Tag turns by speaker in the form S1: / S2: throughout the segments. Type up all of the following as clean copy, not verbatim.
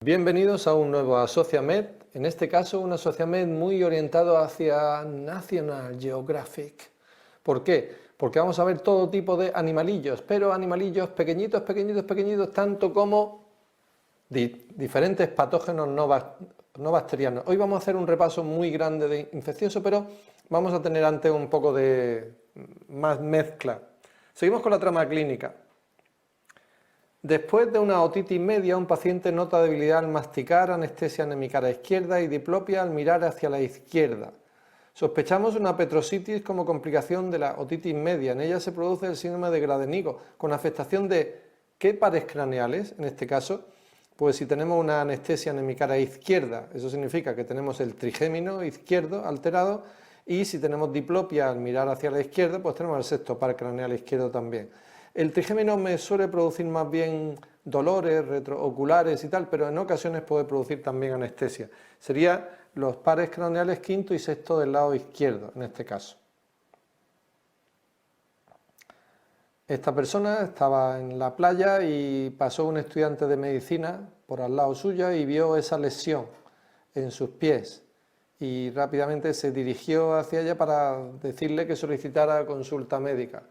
S1: Bienvenidos a un nuevo Asociamed, en este caso un Asociamed muy orientado hacia National Geographic. ¿Por qué? Porque vamos a ver todo tipo de animalillos, pero animalillos pequeñitos, tanto como diferentes patógenos no bacterianos. Hoy vamos a hacer un repaso muy grande de infeccioso, pero vamos a tener antes un poco de más mezcla. Seguimos con la trama clínica. Después de una otitis media, un paciente nota debilidad al masticar, anestesia en mi cara izquierda y diplopia al mirar hacia la izquierda. Sospechamos una petrositis como complicación de la otitis media. En ella se produce el síndrome de Gradenigo, con afectación de ¿qué pares craneales? En este caso, pues si tenemos una anestesia en mi cara izquierda, eso significa que tenemos el trigémino izquierdo alterado, y si tenemos diplopia al mirar hacia la izquierda, pues tenemos el sexto par craneal izquierdo también. El trigémino me suele producir más bien dolores retrooculares y tal, pero en ocasiones puede producir también anestesia. Serían los pares craneales quinto y sexto del lado izquierdo, en este caso. Esta persona estaba en la playa y pasó un estudiante de medicina por al lado suya y vio esa lesión en sus pies y rápidamente se dirigió hacia ella para decirle que solicitara consulta médica.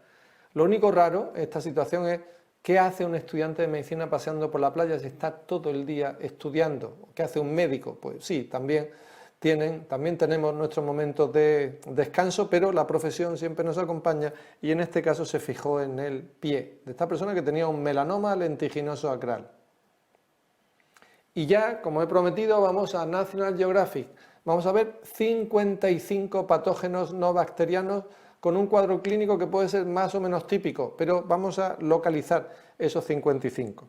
S1: Lo único raro en esta situación es ¿qué hace un estudiante de medicina paseando por la playa si está todo el día estudiando? ¿Qué hace un médico? Pues sí, también tenemos nuestros momentos de descanso, pero la profesión siempre nos acompaña y en este caso se fijó en el pie de esta persona que tenía un melanoma lentiginoso acral. Y ya, como he prometido, vamos a National Geographic. Vamos a ver 55 patógenos no bacterianos con un cuadro clínico que puede ser más o menos típico, pero vamos a localizar esos 55.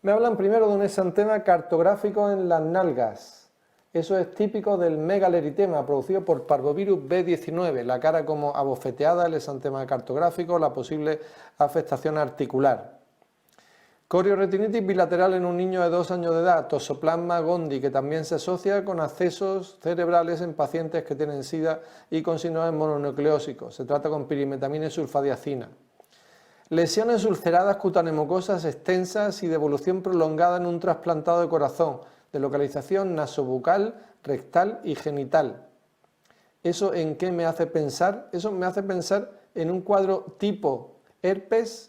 S1: Me hablan primero de un exantema cartográfico en las nalgas. Eso es típico del megaleritema producido por parvovirus B19, la cara como abofeteada, el exantema cartográfico, la posible afectación articular. Corioretinitis bilateral en un niño de 2 años de edad, Toxoplasma gondii, que también se asocia con accesos cerebrales en pacientes que tienen SIDA y con síndrome mononucleósico. Se trata con pirimetamina y sulfadiazina. Lesiones ulceradas cutanemucosas extensas y de evolución prolongada en un trasplantado de corazón, de localización nasobucal, rectal y genital. ¿Eso en qué me hace pensar? Eso me hace pensar en un cuadro tipo herpes,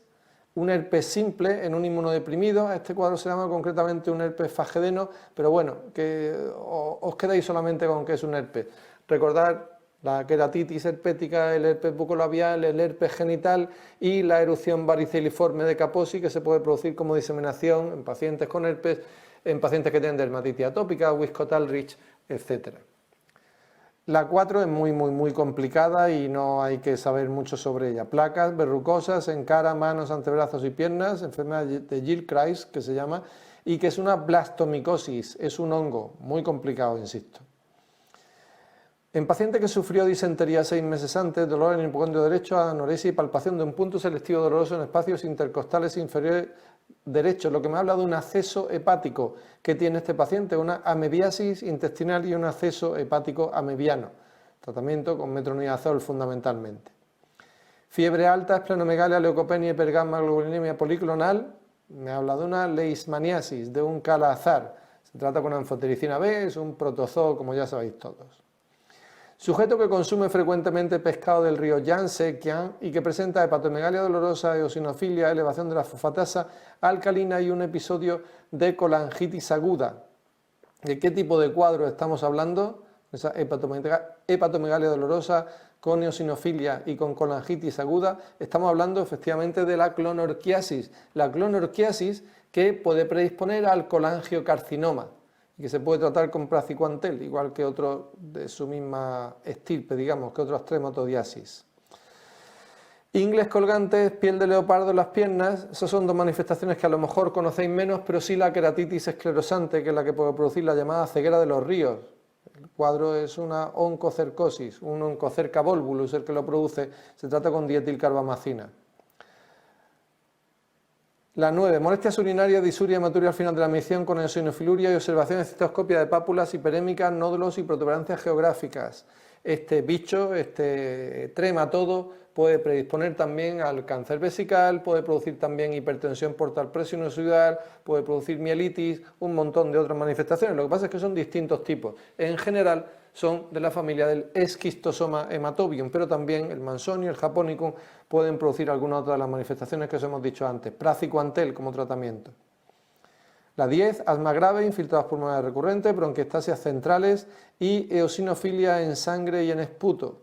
S1: un herpes simple en un inmunodeprimido. A este cuadro se llama concretamente un herpes fagedeno, pero bueno, que os quedáis solamente con que es un herpes. Recordad la queratitis herpética, el herpes bucolabial, el herpes genital y la erupción variceliforme de Kaposi, que se puede producir como diseminación en pacientes con herpes, en pacientes que tienen dermatitis atópica, Wiskott-Aldrich, etc. La 4 es muy complicada y no hay que saber mucho sobre ella. Placas verrucosas en cara, manos, antebrazos y piernas, enfermedad de Gilchrist que se llama, y que es una blastomicosis, es un hongo, muy complicado, insisto. En paciente que sufrió disentería 6 meses antes, dolor en el hipocondrio derecho, anorexia y palpación de un punto selectivo doloroso en espacios intercostales inferiores derechos, lo que me habla de un acceso hepático que tiene este paciente, una amebiasis intestinal y un acceso hepático amebiano. Tratamiento con metronidazol fundamentalmente. Fiebre alta, esplenomegalia, leucopenia, hipergamma, globulinemia policlonal, me habla de una leishmaniasis, de un Kala-Azar. Se trata con anfotericina B, es un protozoo, como ya sabéis todos. Sujeto que consume frecuentemente pescado del río Yangtze y que presenta hepatomegalia dolorosa, eosinofilia, elevación de la fosfatasa alcalina y un episodio de colangitis aguda. ¿De qué tipo de cuadro estamos hablando? Esa hepatomegalia dolorosa con eosinofilia y con colangitis aguda. Estamos hablando efectivamente de la clonorquiasis. La clonorquiasis que puede predisponer al colangiocarcinoma y que se puede tratar con praziquantel, igual que otros de su misma estirpe, digamos, que otros trematoidiasis. Ingles colgantes, piel de leopardo en las piernas, esas son dos manifestaciones que a lo mejor conocéis menos, pero sí la queratitis esclerosante, que es la que puede producir la llamada ceguera de los ríos. El cuadro es una oncocercosis, un oncocerca volvulus el que lo produce, se trata con dietilcarbamazina. La 9. Molestias urinarias, disuria, hematuria al final de la medición con eosinofiluria y observación de citoscopia de pápulas hiperémicas, nódulos y protuberancias geográficas. Este bicho, este trematodo, puede predisponer también al cáncer vesical, puede producir también hipertensión portal presinusoidal, puede producir mielitis, un montón de otras manifestaciones. Lo que pasa es que son distintos tipos. En general son de la familia del esquistosoma hematobium, pero también el Manzoni y el Japonicum pueden producir algunas otras de las manifestaciones que os hemos dicho antes. Praziquantel como tratamiento. La 10, asma grave, infiltrados pulmonares recurrentes, bronquiectasias centrales y eosinofilia en sangre y en esputo.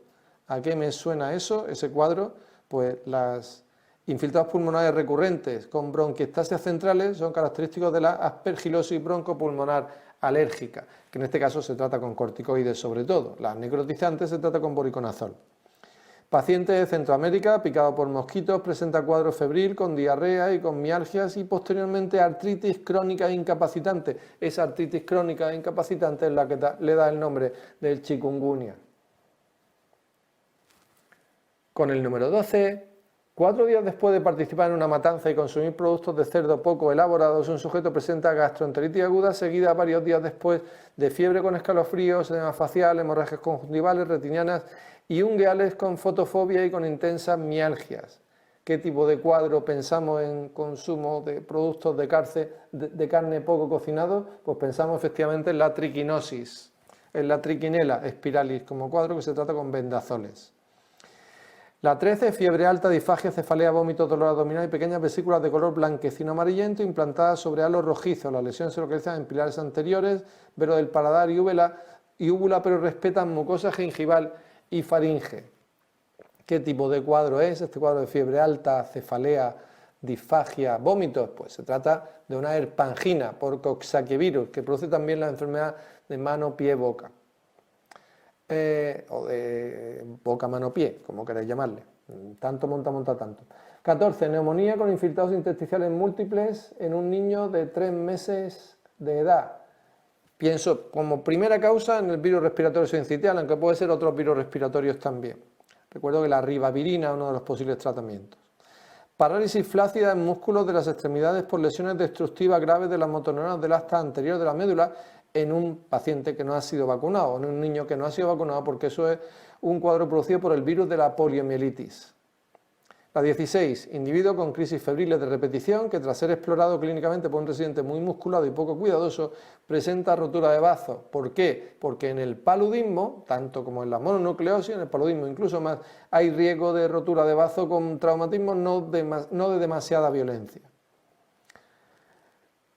S1: ¿A qué me suena eso, ese cuadro? Pues las infiltrados pulmonares recurrentes con bronquiectasias centrales son característicos de la aspergilosis broncopulmonar alérgica, que en este caso se trata con corticoides sobre todo. Las necrotizantes se trata con voriconazol. Paciente de Centroamérica, picado por mosquitos, presenta cuadro febril con diarrea y con mialgias y posteriormente artritis crónica e incapacitante. Esa artritis crónica e incapacitante es la que le da el nombre del chikungunya. Con el número 12, 4 días después de participar en una matanza y consumir productos de cerdo poco elaborados, un sujeto presenta gastroenteritis aguda seguida varios días después de fiebre con escalofríos, edema facial, hemorragias conjuntivales, retinianas y ungueales con fotofobia y con intensas mialgias. ¿Qué tipo de cuadro pensamos en consumo de productos de carne poco cocinado? Pues pensamos efectivamente en la triquinosis, en la triquinella spiralis como cuadro que se trata con vendazoles. La 13, fiebre alta, disfagia, cefalea, vómito, dolor abdominal y pequeñas vesículas de color blanquecino amarillento implantadas sobre halos rojizos. Las lesiones se localizan en pilares anteriores, velo del paladar y úvula, pero respetan mucosa gingival y faringe. ¿Qué tipo de cuadro es este cuadro de fiebre alta, cefalea, disfagia, vómitos? Pues se trata de una herpangina por coxsackievirus, que produce también la enfermedad de mano, pie, boca. O de boca, mano, pie, como queráis llamarle. Tanto monta tanto. 14, neumonía con infiltrados intersticiales múltiples en un niño de 3 meses de edad. Pienso como primera causa en el virus respiratorio sincitial, aunque puede ser otros virus respiratorios también. Recuerdo que la ribavirina es uno de los posibles tratamientos. Parálisis flácida en músculos de las extremidades por lesiones destructivas graves de las motoneuronas del asta anterior de la médula en un paciente que no ha sido vacunado, en un niño que no ha sido vacunado, porque eso es un cuadro producido por el virus de la poliomielitis. La 16, individuo con crisis febriles de repetición que tras ser explorado clínicamente por un residente muy musculado y poco cuidadoso presenta rotura de bazo. ¿Por qué? Porque en el paludismo, tanto como en la mononucleosis, en el paludismo incluso más, hay riesgo de rotura de bazo con traumatismo no de demasiada violencia.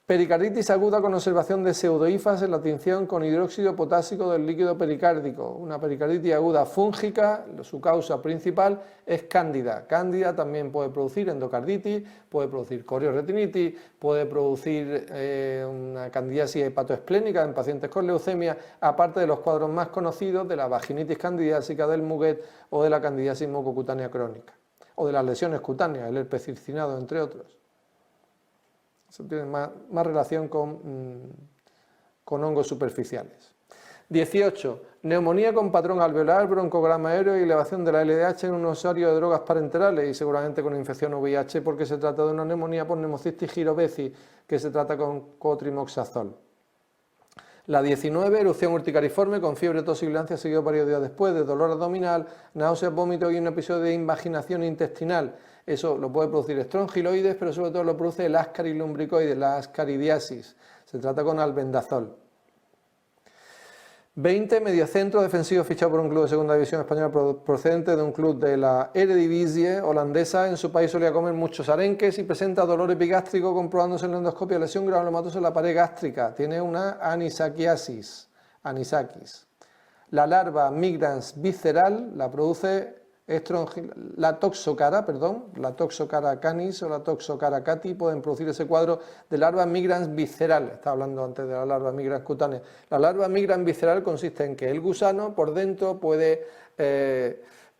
S1: Pericarditis aguda con observación de pseudohifas en la tinción con hidróxido potásico del líquido pericárdico. Una pericarditis aguda fúngica, su causa principal es cándida. Cándida también puede producir endocarditis, puede producir corioretinitis, puede producir una candidiasis hepatoesplénica en pacientes con leucemia, aparte de los cuadros más conocidos de la vaginitis candidiásica, del Muguet o de la candidiasis mucocutánea crónica, o de las lesiones cutáneas, el herpes circinado, entre otros. Eso tiene más relación con hongos superficiales. 18. Neumonía con patrón alveolar, broncograma aéreo y elevación de la LDH en un usuario de drogas parenterales y seguramente con infección VIH porque se trata de una neumonía por Pneumocystis jirovecii que se trata con cotrimoxazol. La 19, erupción urticariforme con fiebre, tos y sibilancia seguido varios días después de dolor abdominal, náuseas, vómitos y un episodio de invaginación intestinal. Eso lo puede producir estrongiloides, pero sobre todo lo produce el ascaris lumbricoides, la ascaridiasis. Se trata con albendazol. 20, mediocentro defensivo fichado por un club de segunda división española procedente de un club de la Eredivisie holandesa. En su país solía comer muchos arenques y presenta dolor epigástrico comprobándose en la endoscopia lesión granulomatosa en la pared gástrica. Tiene una anisakiasis. La larva migrans visceral la produce la toxocara canis o la toxocara cati pueden producir ese cuadro de larva migrans visceral. Estaba hablando antes de la larva migrans cutánea. La larva migrans visceral consiste en que el gusano por dentro puede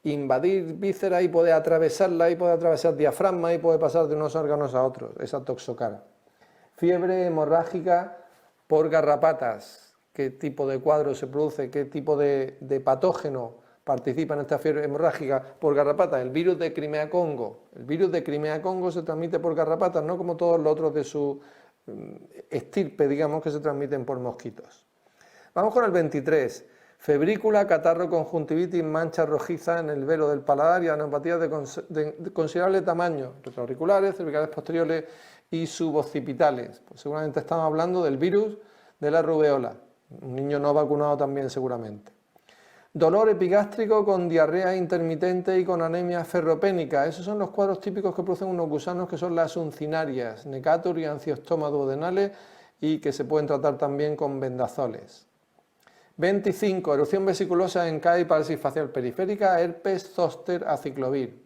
S1: invadir vísceras y puede atravesarla y puede atravesar diafragma y puede pasar de unos órganos a otros, esa toxocara. Fiebre hemorrágica por garrapatas. ¿Qué tipo de cuadro se produce? ¿Qué tipo de patógeno participa en esta fiebre hemorrágica por garrapatas? El virus de Crimea-Congo. El virus de Crimea-Congo se transmite por garrapatas, no como todos los otros de su estirpe, digamos, que se transmiten por mosquitos. Vamos con el 23. Febrícula, catarro, conjuntivitis, manchas rojizas en el velo del paladar y aneumopatías de considerable tamaño, retroauriculares, cervicales posteriores y suboccipitales. Pues seguramente estamos hablando del virus de la rubeola, un niño no vacunado también seguramente. Dolor epigástrico con diarrea intermitente y con anemia ferropénica. Esos son los cuadros típicos que producen unos gusanos que son las uncinarias, Necatur y Angiostoma duodenales, y que se pueden tratar también con vendazoles. 25. Erupción vesiculosa en CAI, parálisis facial periférica, herpes zóster aciclovir.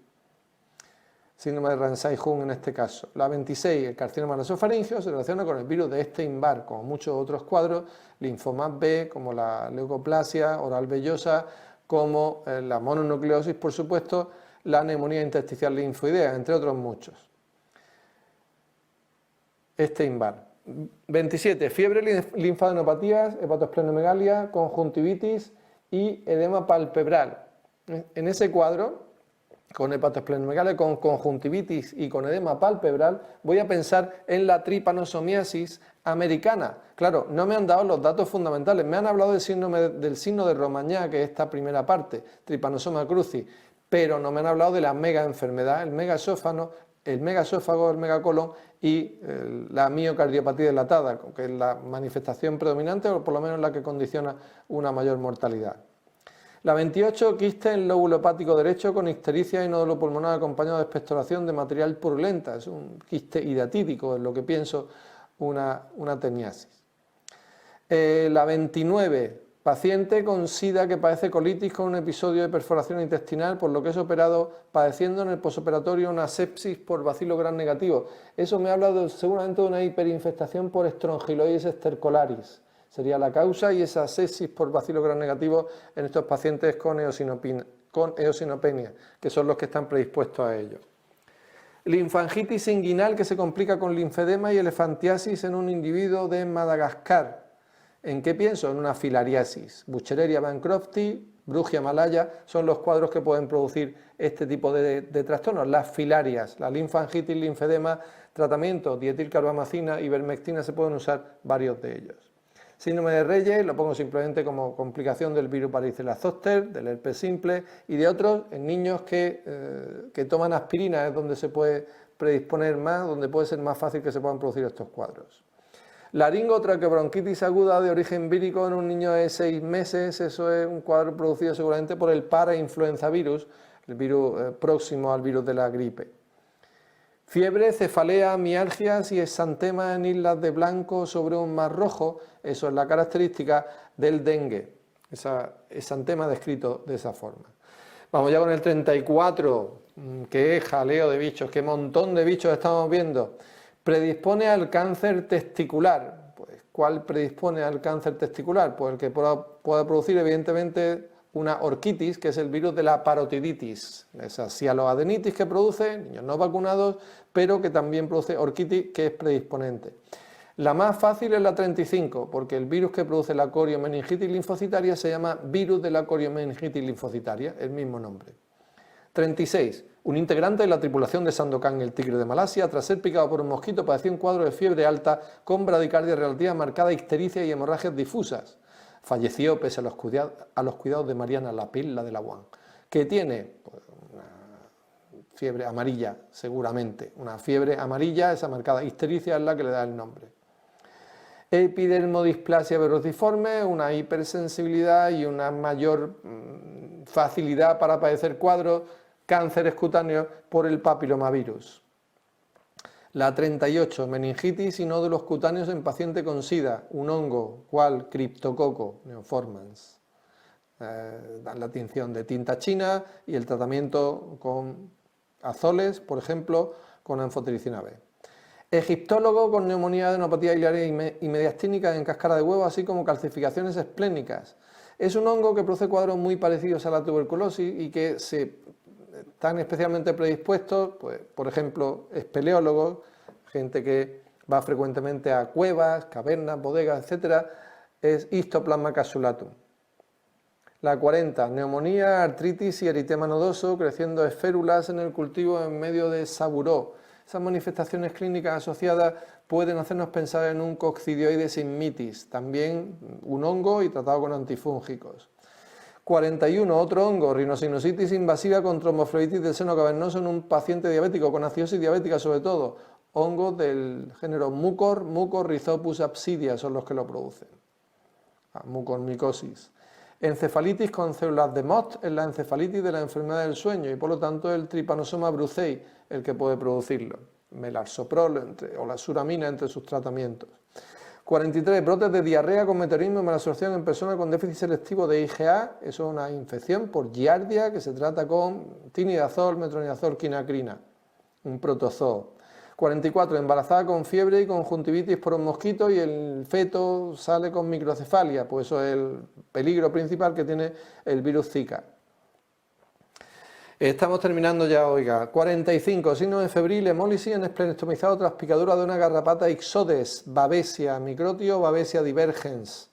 S1: Síndrome de Ramsay-Hunt en este caso. La 26, el carcinoma nasofaringeo, se relaciona con el virus de Epstein-Barr, como muchos otros cuadros, linfomas B, como la leucoplasia oral vellosa, como la mononucleosis, por supuesto, la neumonía intersticial linfoidea, entre otros muchos. Epstein-Barr. 27, fiebre, linfadenopatías, hepatosplenomegalia, conjuntivitis y edema palpebral. En ese cuadro, con hepatosplenomegalia, con conjuntivitis y con edema palpebral, voy a pensar en la tripanosomiasis americana. Claro, no me han dado los datos fundamentales, me han hablado del signo de Romagná, que es esta primera parte, Trypanosoma cruzi, pero no me han hablado de la mega enfermedad, el megaesófago, el megacolon y la miocardiopatía dilatada, que es la manifestación predominante o por lo menos la que condiciona una mayor mortalidad. La 28, quiste en lóbulo hepático derecho con ictericia y nódulo pulmonar acompañado de expectoración de material purulenta. Es un quiste hidatídico, es lo que pienso, una teniasis. La 29, paciente con SIDA que padece colitis con un episodio de perforación intestinal, por lo que es operado padeciendo en el posoperatorio una sepsis por bacilo gram negativo. Eso me habla seguramente de una hiperinfestación por Strongyloides stercolaris. Sería la causa, y esa sepsis por bacilo gram negativo en estos pacientes con eosinopenia, que son los que están predispuestos a ello. Linfangitis inguinal que se complica con linfedema y elefantiasis en un individuo de Madagascar. ¿En qué pienso? En una filariasis. Buchereria bancrofti, Brugia malaya, son los cuadros que pueden producir este tipo de trastornos. Las filarias, la linfangitis, linfedema, tratamiento, dietilcarbamazina, ivermectina, se pueden usar varios de ellos. Síndrome de Reyes, lo pongo simplemente como complicación del virus varicela zoster, del herpes simple y de otros en niños que toman aspirina, es donde se puede predisponer más, donde puede ser más fácil que se puedan producir estos cuadros. Laringotraqueobronquitis aguda de origen vírico en un niño de 6 meses, eso es un cuadro producido seguramente por el parainfluenzavirus, el virus próximo al virus de la gripe. Fiebre, cefalea, mialgias y exantema en islas de blanco sobre un mar rojo, eso es la característica del dengue, esa exantema descrito de esa forma. Vamos ya con el 34, qué jaleo de bichos, qué montón de bichos estamos viendo. Predispone al cáncer testicular. Pues, ¿cuál predispone al cáncer testicular? Pues el que pueda producir evidentemente una orquitis, que es el virus de la parotiditis, esa cialoadenitis que produce, niños no vacunados, pero que también produce orquitis, que es predisponente. La más fácil es la 35, porque el virus que produce la coriomeningitis linfocitaria se llama virus de la coriomeningitis linfocitaria, el mismo nombre. 36. Un integrante de la tripulación de Sandokan, el tigre de Malasia, tras ser picado por un mosquito, padeció un cuadro de fiebre alta con bradicardia relativa marcada, ictericia y hemorragias difusas. Falleció pese a los cuidados de Mariana Lapil, la de la UAM, que tiene pues, una fiebre amarilla, seguramente. Una fiebre amarilla, esa marcada ictericia es la que le da el nombre. Epidermodisplasia verruciforme, una hipersensibilidad y una mayor facilidad para padecer cuadros, cánceres cutáneos por el papilomavirus. La 38, meningitis y nódulos cutáneos en paciente con SIDA, un hongo, ¿cuál? Cryptococo neoformans. Dan la tinción de tinta china y el tratamiento con azoles, por ejemplo, con anfotericina B. Egiptólogo con neumonía, adenopatía biliar y mediastínica en cáscara de huevo, así como calcificaciones esplénicas. Es un hongo que produce cuadros muy parecidos a la tuberculosis y que están especialmente predispuestos, pues, por ejemplo, espeleólogos, gente que va frecuentemente a cuevas, cavernas, bodegas, etc., es Histoplasma capsulatum. La 40, neumonía, artritis y eritema nodoso, creciendo esférulas en el cultivo en medio de saburó. Esas manifestaciones clínicas asociadas pueden hacernos pensar en un coccidioides immitis, también un hongo y tratado con antifúngicos. 41, otro hongo, rinosinusitis invasiva con tromboflebitis del seno cavernoso en un paciente diabético, con acidosis diabética sobre todo. Hongos del género Mucor, Mucorrhizopus absidia son los que lo producen. Mucormicosis. Encefalitis con células de Mott es la encefalitis de la enfermedad del sueño y por lo tanto el Trypanosoma brucei el que puede producirlo. Melarsoprol o la suramina entre sus tratamientos. 43. Brotes de diarrea con meteorismo y malabsorción en personas con déficit selectivo de IgA. Eso es una infección por giardia que se trata con tinidazol, metronidazol, quinacrina, un protozoo. 44. Embarazada con fiebre y conjuntivitis por un mosquito y el feto sale con microcefalia. Pues eso es el peligro principal que tiene el virus Zika. Estamos terminando ya, oiga. 45. Signos de febril, hemólisis en esplenestomizado tras picadura de una garrapata Ixodes, Babesia, microtio, Babesia divergens.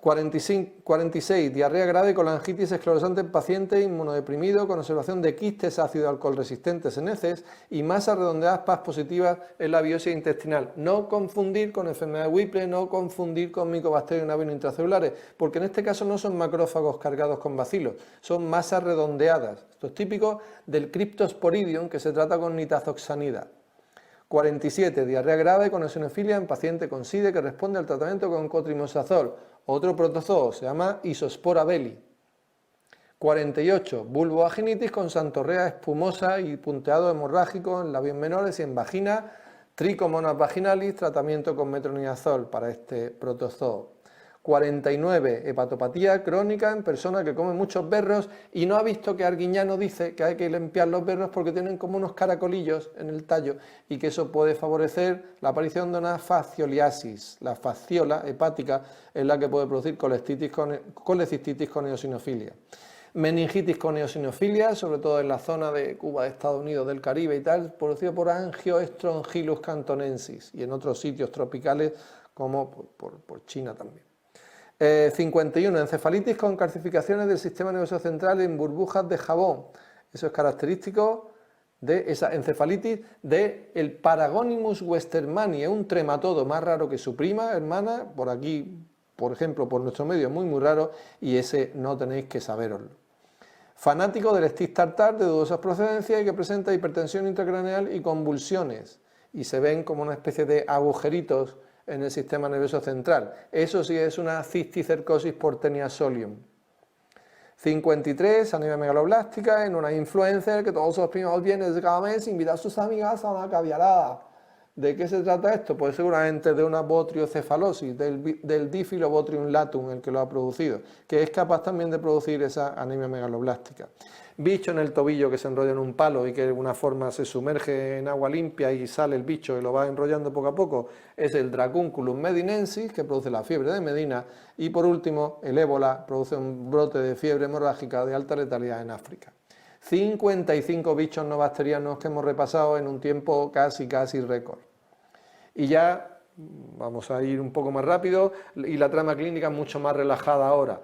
S1: 46. Diarrea grave con colangitis esclerosante en paciente inmunodeprimido con observación de quistes ácido alcohol resistentes en heces y masas redondeadas PAS positivas en la biopsia intestinal. No confundir con enfermedad de Whipple, no confundir con micobacterias navino intracelulares, porque en este caso no son macrófagos cargados con bacilos, son masas redondeadas. Esto es típico del Cryptosporidium que se trata con nitazoxanida. 47. Diarrea grave con eosinofilia en paciente con SIDE que responde al tratamiento con cotrimosazol. Otro protozoo se llama Isospora belli. 48. Vulvovaginitis con santorrea espumosa y punteado hemorrágico en labios menores y en vagina. Trichomonas vaginalis, tratamiento con metronidazol para este protozoo. 49. Hepatopatía crónica en personas que comen muchos berros y no ha visto que Arguiñano dice que hay que limpiar los berros porque tienen como unos caracolillos en el tallo y que eso puede favorecer la aparición de una fascioliasis. La fasciola hepática es la que puede producir colecistitis con eosinofilia. Meningitis con eosinofilia, sobre todo en la zona de Cuba, de Estados Unidos, del Caribe y tal, producido por Angiostrongylus cantonensis y en otros sitios tropicales como por China también. 51. Encefalitis con calcificaciones del sistema nervioso central en burbujas de jabón. Eso es característico de esa encefalitis del Paragonimus westermani, es un trematodo más raro que su prima hermana, por aquí, por ejemplo, por nuestro medio, muy raro, y ese no tenéis que saberoslo. Fanático del stick tartar de dudosas procedencias y que presenta hipertensión intracraneal y convulsiones, y se ven como una especie de agujeritos en el sistema nervioso central. Eso sí es una cisticercosis por Taenia solium. 53. Anemia megaloblástica en una influencer que todos los primeros viernes de cada mes invita a sus amigas a una caviarada. ¿De qué se trata esto? Pues seguramente de una botriocefalosis, del Diphyllobotrium latum, el que lo ha producido, que es capaz también de producir esa anemia megaloblástica. Bicho en el tobillo que se enrolla en un palo y que de alguna forma se sumerge en agua limpia y sale el bicho y lo va enrollando poco a poco, es el Dracunculum medinensis, que produce la fiebre de Medina, y por último el ébola produce un brote de fiebre hemorrágica de alta letalidad en África. 55 bichos no bacterianos que hemos repasado en un tiempo casi récord. Y ya vamos a ir un poco más rápido y la trama clínica mucho más relajada ahora.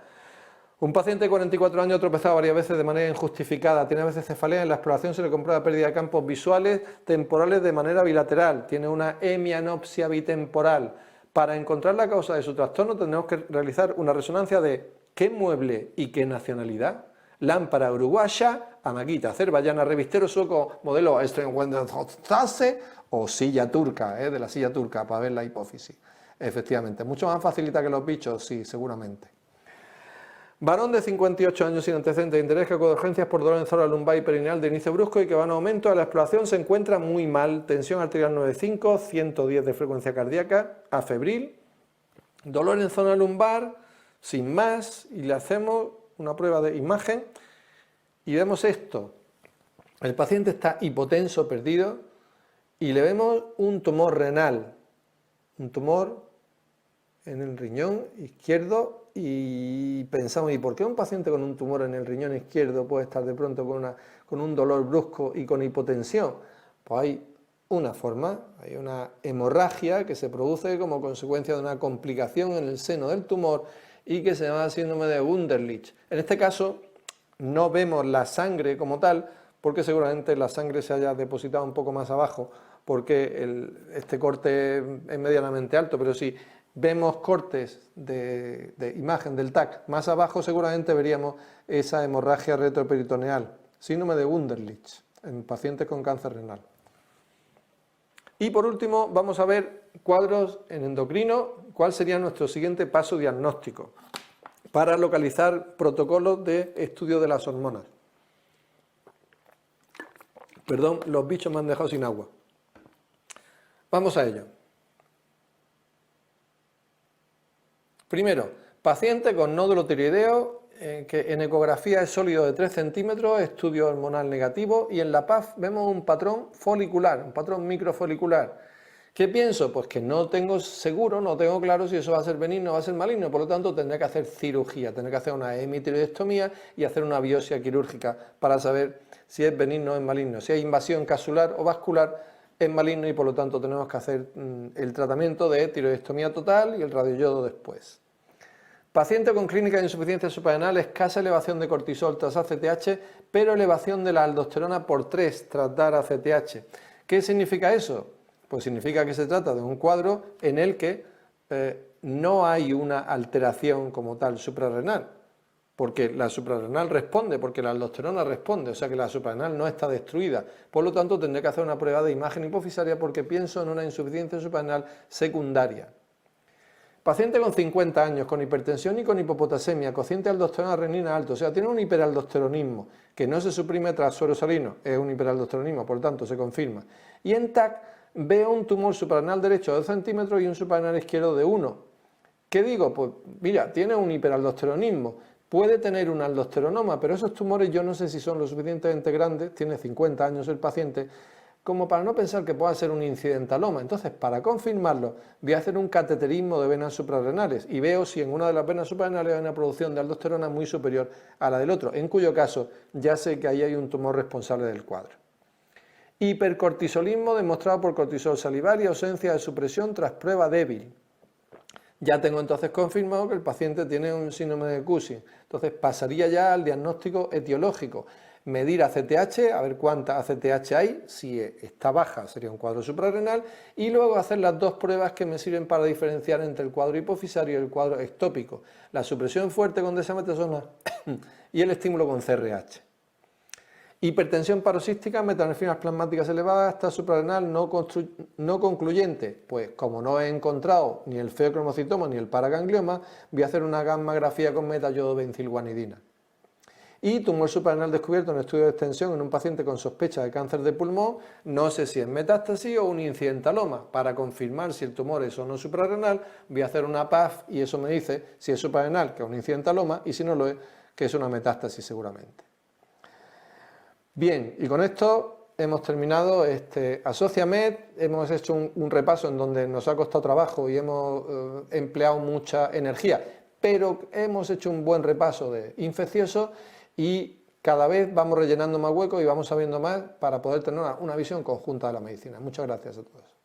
S1: Un paciente de 44 años ha tropezado varias veces de manera injustificada, tiene a veces cefalea, en la exploración se le comprueba pérdida de campos visuales temporales de manera bilateral, tiene una hemianopsia bitemporal. Para encontrar la causa de su trastorno tendremos que realizar una resonancia de qué mueble y qué nacionalidad. Lámpara uruguaya, amaquita azerbaiyana, revistero sueco, modelo Strenwenderstrasse o silla turca, de la silla turca, para ver la hipófisis. Efectivamente, mucho más facilita que los bichos, sí, seguramente. Varón de 58 años sin antecedentes de interés que acude a urgencias por dolor en zona lumbar y perineal de inicio brusco y que va en aumento. A la exploración se encuentra muy mal, tensión arterial 9,5, 110 de frecuencia cardíaca, afebril, dolor en zona lumbar, sin más, y le hacemos una prueba de imagen y vemos esto. El paciente está hipotenso, perdido, y le vemos un tumor renal, un tumor en el riñón izquierdo, y pensamos, ¿y por qué un paciente con un tumor en el riñón izquierdo puede estar de pronto con un dolor brusco y con hipotensión? Pues hay una forma, hay una hemorragia que se produce como consecuencia de una complicación en el seno del tumor y que se llama síndrome de Wunderlich. En este caso no vemos la sangre como tal, porque seguramente la sangre se haya depositado un poco más abajo, porque este corte es medianamente alto, pero si vemos cortes de imagen del TAC más abajo, seguramente veríamos esa hemorragia retroperitoneal, síndrome de Wunderlich, en pacientes con cáncer renal. Y por último, vamos a ver cuadros en endocrino, cuál sería nuestro siguiente paso diagnóstico para localizar protocolos de estudio de las hormonas. Perdón, los bichos me han dejado sin agua. Vamos a ello. Primero, paciente con nódulo tiroideo, que en ecografía es sólido de 3 centímetros, estudio hormonal negativo, y en la PAF vemos un patrón folicular, un patrón microfolicular. ¿Qué pienso? Pues que no tengo seguro, no tengo claro si eso va a ser benigno o va a ser maligno, por lo tanto tendré que hacer cirugía, tendré que hacer una hemitiroidectomía y hacer una biopsia quirúrgica para saber si es benigno o es maligno. Si hay invasión capsular o vascular, es maligno y por lo tanto tenemos que hacer el tratamiento de tiroidectomía total y el radioyodo después. Paciente con clínica de insuficiencia suprarrenal, escasa elevación de cortisol tras ACTH, pero elevación de la aldosterona por 3 tras dar ACTH. ¿Qué significa eso? Pues significa que se trata de un cuadro en el que no hay una alteración como tal suprarrenal, porque la suprarrenal responde, porque la aldosterona responde, o sea que la suprarrenal no está destruida. Por lo tanto, tendré que hacer una prueba de imagen hipofisaria porque pienso en una insuficiencia suprarrenal secundaria. Paciente con 50 años, con hipertensión y con hipopotasemia, cociente de aldosterona renina alto, o sea, tiene un hiperaldosteronismo que no se suprime tras suero salino, es un hiperaldosteronismo, por lo tanto, se confirma. Y en TAC veo un tumor suprarrenal derecho de 2 centímetros y un suprarrenal izquierdo de 1. ¿Qué digo? Pues mira, tiene un hiperaldosteronismo, puede tener un aldosteronoma, pero esos tumores yo no sé si son lo suficientemente grandes, tiene 50 años el paciente, como para no pensar que pueda ser un incidentaloma. Entonces, para confirmarlo, voy a hacer un cateterismo de venas suprarrenales y veo si en una de las venas suprarrenales hay una producción de aldosterona muy superior a la del otro, en cuyo caso ya sé que ahí hay un tumor responsable del cuadro. Hipercortisolismo demostrado por cortisol salivar y ausencia de supresión tras prueba débil. Ya tengo entonces confirmado que el paciente tiene un síndrome de Cushing. Entonces pasaría ya al diagnóstico etiológico. Medir ACTH, a ver cuánta ACTH hay, si está baja sería un cuadro suprarrenal, y luego hacer las dos pruebas que me sirven para diferenciar entre el cuadro hipofisario y el cuadro ectópico. La supresión fuerte con desametasona y el estímulo con CRH. Hipertensión paroxística, metanefrinas plasmáticas elevadas, tasa suprarrenal no concluyente. Pues como no he encontrado ni el feocromocitoma ni el paraganglioma, voy a hacer una gammagrafía con metayodobencilguanidina. Y tumor suprarrenal descubierto en estudio de extensión en un paciente con sospecha de cáncer de pulmón, no sé si es metástasis o un incidentaloma. Para confirmar si el tumor es o no suprarrenal, voy a hacer una PAF y eso me dice si es suprarrenal, que es un incidentaloma, y si no lo es, que es una metástasis seguramente. Bien, y con esto hemos terminado este AssociaMed, hemos hecho un repaso en donde nos ha costado trabajo y hemos empleado mucha energía, pero hemos hecho un buen repaso de infecciosos y cada vez vamos rellenando más huecos y vamos sabiendo más para poder tener una visión conjunta de la medicina. Muchas gracias a todos.